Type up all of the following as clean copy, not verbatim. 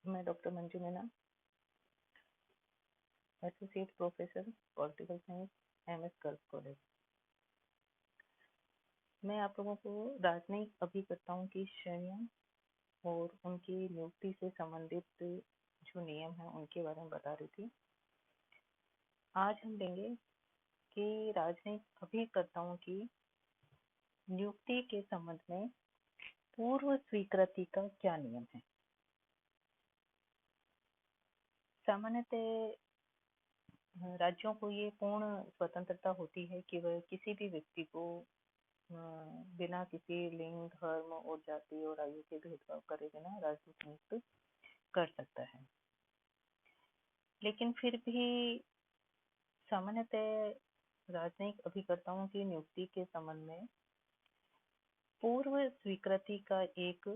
मैं doctor Manju Meena, associate professor political science, MS girls college. मैं आप लोगों को राजनयिक अभिकर्ताओं की श्रेणियां और उनकी नियुक्ति से संबंधित जो नियम हैं उनके बारे में बता रही थी। आज हम देंगे कि राजनयिक अभिकर्ताओं की नियुक्ति के संबंध में पूर्व स्वीकृति का क्या नियम है। सामान्यतः राज्यों को ये पूर्ण स्वतंत्रता होती है कि वह किसी भी व्यक्ति को बिना किसी लिंग, धर्म और जाति और आयु के भेदभाव करे बिना राजदूत नियुक्त कर सकता है। लेकिन फिर भी सामान्यतः राजनयिक अभिकर्ताओं की नियुक्ति के संबंध में पूर्व स्वीकृति का एक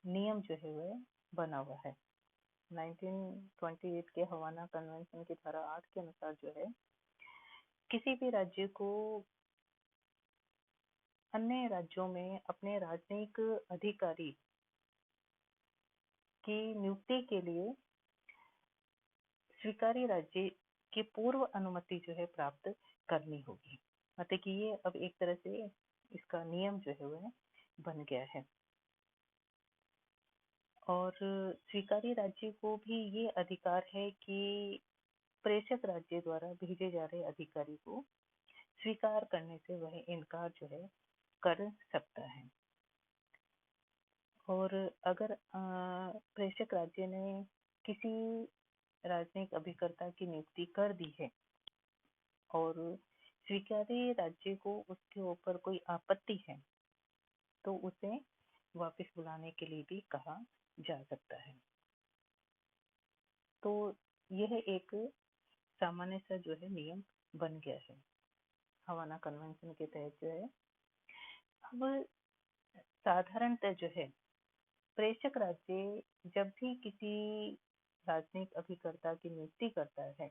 नियम जो है वह बना हुआ है। 1928 के हवाना कन्वेंशन की धारा 8 के अनुसार जो है, किसी भी राज्य को अन्य राज्यों में अपने राजनयिक अधिकारी की नियुक्ति के लिए स्वीकारी राज्य की पूर्व अनुमति जो है प्राप्त करनी होगी। मतलब कि ये अब एक तरह से इसका नियम जो है वह बन गया है। और स्वीकारी राज्य को भी ये अधिकार है कि प्रेषक राज्य द्वारा भेजे जा रहे अधिकारी को स्वीकार करने से वह इनकार जो है कर सकता है। और अगर प्रेषक राज्य ने किसी राजनयिक अभिकर्ता की नियुक्ति कर दी है और स्वीकारी राज्य को उसके ऊपर कोई आपत्ति है तो उसे वापस बुलाने के लिए भी कहा जा सकता है। तो यह एक सामान्य सा जो है नियम बन गया है हवाना कन्वेंशन के तहत जो है। अब साधारणतः जो है प्रेषक राज्य जब भी किसी राजनयिक अभिकर्ता की नियुक्ति करता है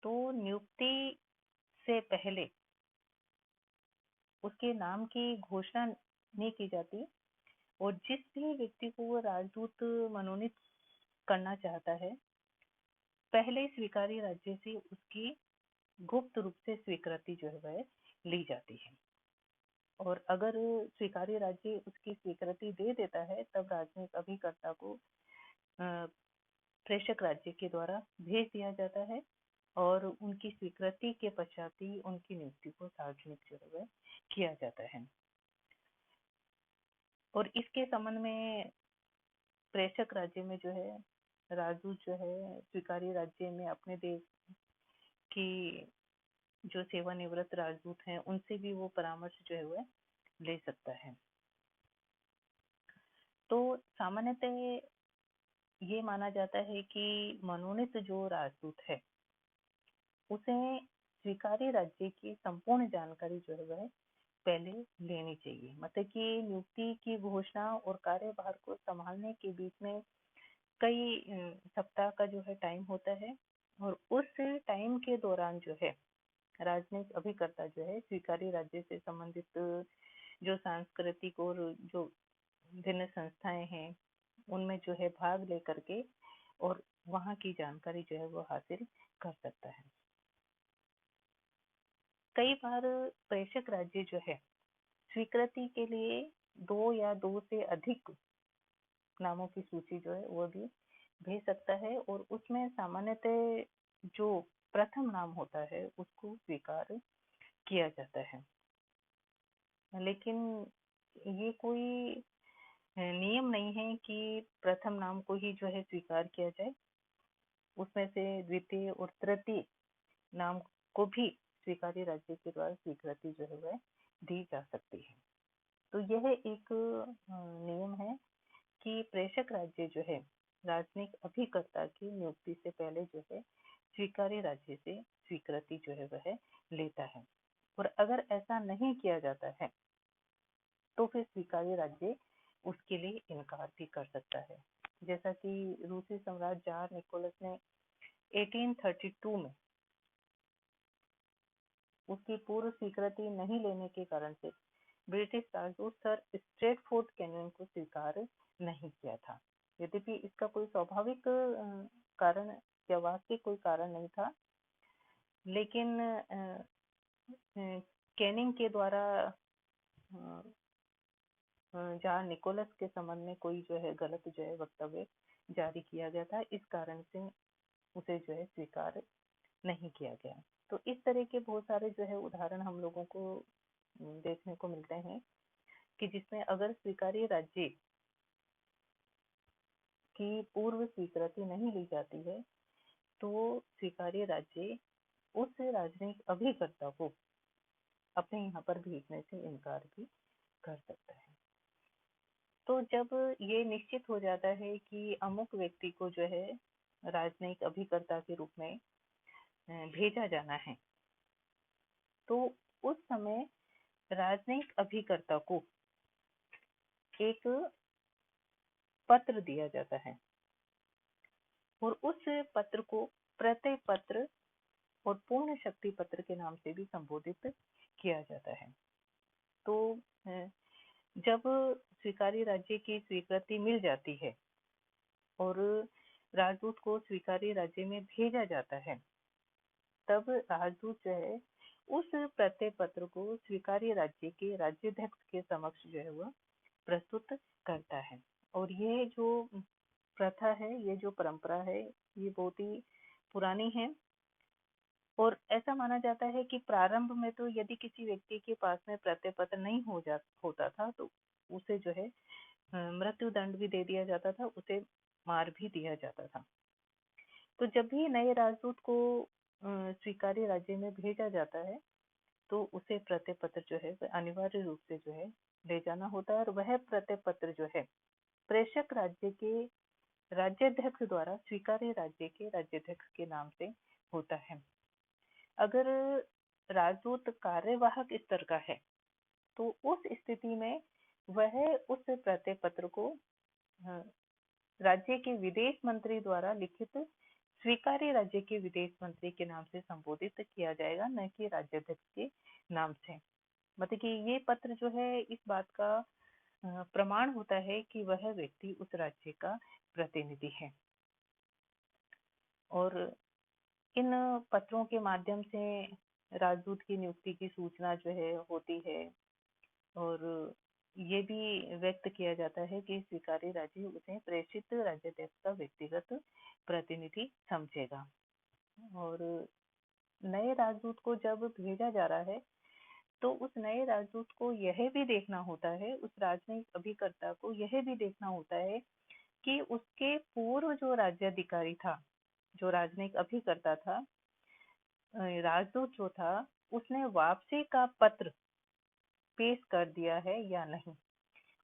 तो नियुक्ति से पहले उसके नाम की घोषणा नहीं की जाती और जिस भी व्यक्ति को वो राजदूत मनोनीत करना चाहता है पहले स्वीकारी राज्य से उसकी गुप्त रूप से स्वीकृति जो है वह ली जाती है। और अगर स्वीकारी राज्य उसकी स्वीकृति दे देता है तब राजनयिक अभिकर्ता को प्रेषक राज्य के द्वारा भेज दिया जाता है और उनकी स्वीकृति के पश्चात ही उनकी नियुक्ति को सार्वजनिक जो है वह किया जाता है। और इसके संबंध में प्रेषक राज्य में जो है राजदूत जो है स्वीकारी राज्य में अपने देश की जो सेवानिवृत्त राजदूत हैं उनसे भी वो परामर्श जो है वह ले सकता है। तो सामान्यतः ये माना जाता है कि मनोनीत जो राजदूत है उसे स्वीकारी राज्य की संपूर्ण जानकारी जो है वह पहले लेनी चाहिए। मतलब कि नियुक्ति की घोषणा और कार्यभार को संभालने के बीच में कई सप्ताह का जो है टाइम होता है और उस टाइम के दौरान जो है राजनयिक अभिकर्ता जो है स्वीकारी राज्य से संबंधित जो सांस्कृतिक और जो भिन्न संस्थाएं हैं उनमें जो है भाग लेकर के और वहां की जानकारी जो है वो हासिल कर सकता है। कई बार प्रेषक राज्य जो है स्वीकृति के लिए 2 या 2 से अधिक नामों की सूची जो है वो भी भेज सकता है और उसमें सामान्यतः जो प्रथम नाम होता है उसको स्वीकार किया जाता है। लेकिन ये कोई नियम नहीं है कि प्रथम नाम को ही जो है स्वीकार किया जाए, उसमें से द्वितीय और तृतीय नाम को भी स्वीकारी राज्य के द्वारा स्वीकृति जो है वह दी जा सकती है। तो यह एक नियम है कि प्रेषक राज्य जो है राजनयिक अभिकर्ता की नियुक्ति से पहले जो है स्वीकारी राज्य से स्वीकृति जो है वह लेता है और अगर ऐसा नहीं किया जाता है तो फिर स्वीकारी राज्य उसके लिए इनकार भी कर सकता है। जैसा कि रूसी सम्राट जार निकोलस ने 1832 में उसकी पूर्व स्वीकृति नहीं लेने के कारण से ब्रिटिश राजदूत सर स्ट्रेटफोर्ड कैनियन को स्वीकार नहीं किया था। यद्यपि इसका कोई स्वाभाविक कारण या वास्तविक कोई कारण नहीं था, लेकिन कैनिंग के द्वारा जहाँ निकोलस के संबंध में कोई जो है गलत जो है वक्तव्य जारी किया गया था, इस कारण से उसे जो है स्वीकार नहीं किया गया। तो इस तरह के बहुत सारे जो है उदाहरण हम लोगों को देखने को मिलते हैं कि जिसमें अगर स्वीकार्य राज्य की पूर्व स्वीकृति नहीं ली जाती है तो स्वीकार्य राज्य उस राजनयिक अभिकर्ता को अपने यहाँ पर भेजने से इनकार भी कर सकता है। तो जब ये निश्चित हो जाता है कि अमुक व्यक्ति को जो है राजनयिक अभिकर्ता के रूप में भेजा जाना है, तो उस समय राजनयिक अभिकर्ता को एक पत्र दिया जाता है और उस पत्र को प्रत्यय पत्र और पूर्ण शक्ति पत्र के नाम से भी संबोधित किया जाता है। तो जब स्वीकार्य राज्य की स्वीकृति मिल जाती है और राजदूत को स्वीकार्य राज्य में भेजा जाता है, तब राजदूत जो है उस प्रत्यय पत्र को स्वीकार्य राज्य के राज्याध्यक्ष के समक्ष जो है वह प्रस्तुत करता है। और ये जो प्रथा है, ये जो परंपरा है, ये बहुत ही पुरानी है और ऐसा माना जाता है कि प्रारंभ में तो यदि किसी व्यक्ति के पास में प्रत्यय पत्र नहीं होता था तो उसे जो है मृत्यु दंड भी दे दिया जाता था, उसे मार भी दिया जाता था। तो जब भी नए राजदूत को स्वीकार्य राज्य में भेजा जाता है तो उसे प्रत्यय पत्र जो है अनिवार्य रूप से जो है ले जाना होता है और वह प्रत्यय पत्र जो है प्रेषक राज्य के राज्याध्यक्ष द्वारा स्वीकार्य राज्य के राज्याध्यक्ष के नाम से होता है। अगर राजदूत कार्यवाहक स्तर का है तो उस स्थिति में वह उस प्रत्यय पत्र को राज्य के विदेश मंत्री द्वारा लिखित स्वीकार्य राज्य के विदेश मंत्री के नाम से संबोधित किया जाएगा, न कि राज्याध्यक्ष के नाम से। मतलब कि ये पत्र जो है इस बात का प्रमाण होता है कि वह व्यक्ति उस राज्य का प्रतिनिधि है। और इन पत्रों के माध्यम से राजदूत की नियुक्ति की सूचना जो है होती है और ये भी व्यक्त किया जाता है कि स्वीकार्य राज्य उसे प्रेषित राज्याध्यक्ष का व्यक्तिगत प्रतिनिधि समझेगा। और नए राजदूत को जब भेजा जा रहा है तो उस नए राजदूत को यह भी देखना होता है, उस राजनयिक अभिकर्ता को यह भी देखना होता है कि उसके पूर्व जो राज्याधिकारी था, जो राजनयिक अभिकर्ता था, राजदूत जो था, उसने वापसी का पत्र पेश कर दिया है या नहीं।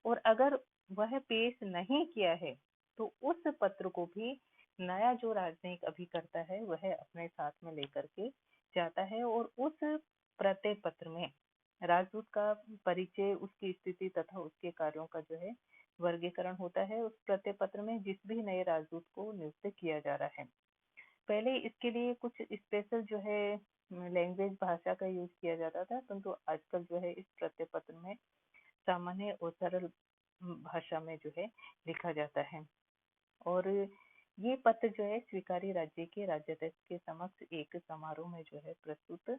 और अगर वह पेश नहीं किया है तो उस पत्र को भी नया जो राजनयिक अभिकर्ता है वह अपने साथ में लेकर के जाता है और उस प्रत्यय पत्र में राजदूत का परिचय, उसकी स्थिति तथा उसके कार्यों का जो है वर्गीकरण होता है उस प्रत्यय पत्र में, जिस भी नए राजदूत को नियुक्त किया जा रहा है। पहले इसके लिए कुछ स्पेशल जो है लैंग्वेज भाषा का यूज किया जाता था, परंतु आजकल जो है इस प्रत्यय पत्र में सामान्य और सरल भाषा में जो है लिखा जाता है। और ये पत्र जो है स्वीकार्य राज्य के राज्याध्यक्ष के समक्ष एक समारोह में जो है प्रस्तुत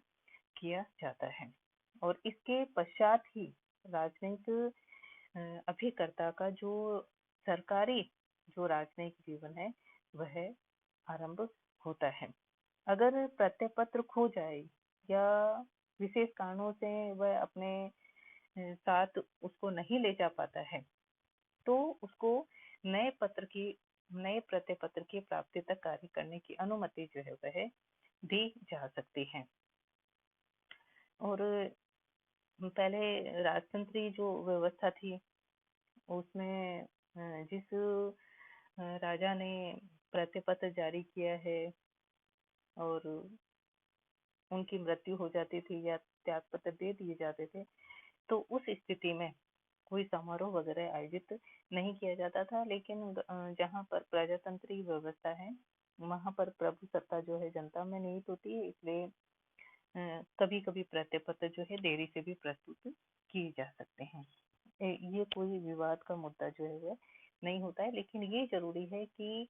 किया जाता है और इसके पश्चात ही राजनयिक अभिकर्ता का जो सरकारी जो राजनयिक जीवन है वह आरंभ होता है। अगर प्रत्यय पत्र खो जाए या विशेष कारणों से वह अपने साथ उसको नहीं ले जा पाता है तो उसको नए प्रत्यय पत्र की प्राप्ति तक कार्य करने की अनुमति जो है वह दी जा सकती है। और पहले राजतंत्री जो व्यवस्था थी उसमें जिस राजा ने प्रत्यय पत्र जारी किया है और उनकी मृत्यु हो जाती थी या त्याग पत्र दे दिए जाते थे, तो उस स्थिति में कोई समारोह वगैरह आयोजित नहीं किया जाता था। लेकिन जहाँ पर प्रजातंत्री व्यवस्था है वहाँ पर प्रभु सत्ता जो है जनता में निहित होती है, इसलिए कभी कभी प्रत्यय पत्र जो है देरी से भी प्रस्तुत किए जा सकते हैं। ये कोई विवाद का मुद्दा जो है वह नहीं होता है, लेकिन ये जरूरी है कि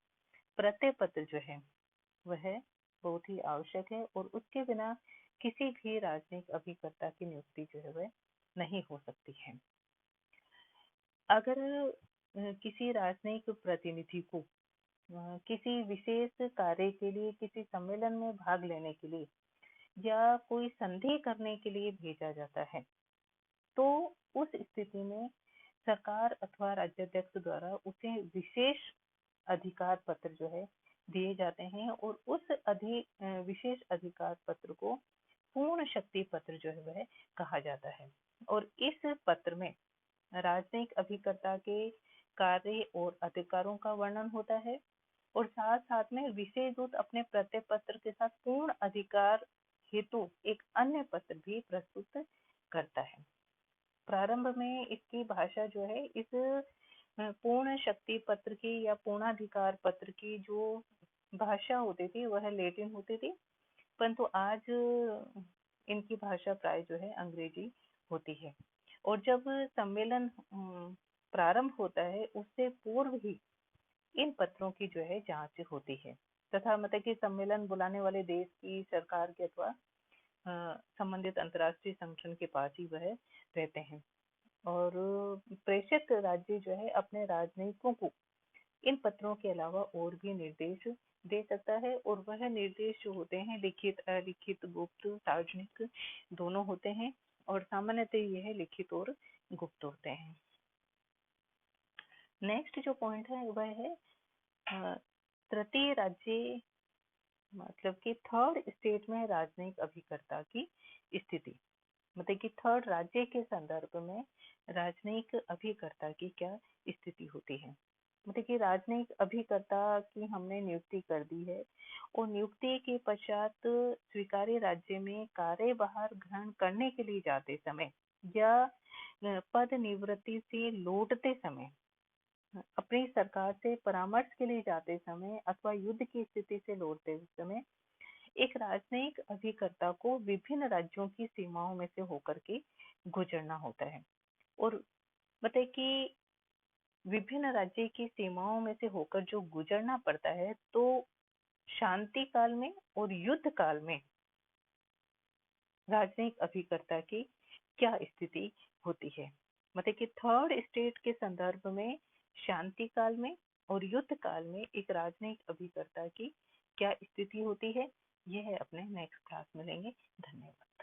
प्रत्यय पत्र जो है वह बहुत ही आवश्यक है और उसके बिना किसी भी राजनयिक अभिकर्ता की नियुक्ति जो है वह नहीं हो सकती है। अगर किसी राजनयिक प्रतिनिधि को किसी विशेष कार्य के लिए किसी सम्मेलन में भाग लेने के लिए या कोई संधि करने के लिए भेजा जाता है, तो उस स्थिति में सरकार अथवा राज्याध्यक्ष द्वारा उसे विशेष अधिकार पत्र जो है दिए जाते हैं और उस विशेष अधिकार पत्र को पूर्ण शक्ति पत्र जो है वह कहा जाता है। और इस पत्र में राजनयिक अभिकर्ता के कार्य और अधिकारों का वर्णन होता है और साथ साथ में विशेष दूत अपने प्रत्यय पत्र के साथ पूर्ण अधिकार हेतु एक अन्य पत्र भी प्रस्तुत करता है। प्रारंभ में इसकी भाषा जो है इस पूर्ण शक्ति पत्र की या पूर्णाधिकार पत्र की जो भाषा होती थी वह लैटिन होती थी, परंतु आज इनकी भाषा प्राय जो है अंग्रेजी होती है। और जब सम्मेलन प्रारंभ होता है उससे पूर्व ही इन पत्रों की जो है जांच होती है तथा मतलब कि सम्मेलन बुलाने वाले देश की सरकार के अथवा संबंधित अंतर्राष्ट्रीय संगठन के पास ही वह रहते हैं। और प्रेषक राज्य जो है अपने राजनयिकों को इन पत्रों के अलावा और भी निर्देश दे सकता है और वह निर्देश जो होते हैं लिखित अलिखित गुप्त सार्वजनिक दोनों होते हैं और सामान्यतः यह लिखित और गुप्त होते हैं। नेक्स्ट जो पॉइंट है वह है तृतीय राज्य मतलब कि थर्ड स्टेट में राजनयिक अभिकर्ता की स्थिति, मतलब कि थर्ड राज्य के संदर्भ में राजनयिक अभिकर्ता की क्या स्थिति होती है। मतलब कि राजनयिक अभिकर्ता की हमने नियुक्ति कर दी है और नियुक्ति के पश्चात स्वीकार्य राज्य में कार्यभार ग्रहण करने के लिए जाते समय या पद निवृत्ति से लौटते समय, अपनी सरकार से परामर्श के लिए जाते समय अथवा युद्ध की स्थिति से लौटते समय एक राजनयिक अभिकर्ता को विभिन्न राज्यों की सीमाओं में से होकर के गुजरना होता है। और बताए कि विभिन्न राज्य की सीमाओं में से होकर जो गुजरना पड़ता है तो शांति काल में और युद्ध काल में राजनयिक अभिकर्ता की क्या स्थिति होती है। मतलब कि थर्ड स्टेट के संदर्भ में शांति काल में और युद्ध काल में एक राजनयिक अभिकर्ता की क्या स्थिति होती है, यह अपने नेक्स्ट क्लास में लेंगे। धन्यवाद।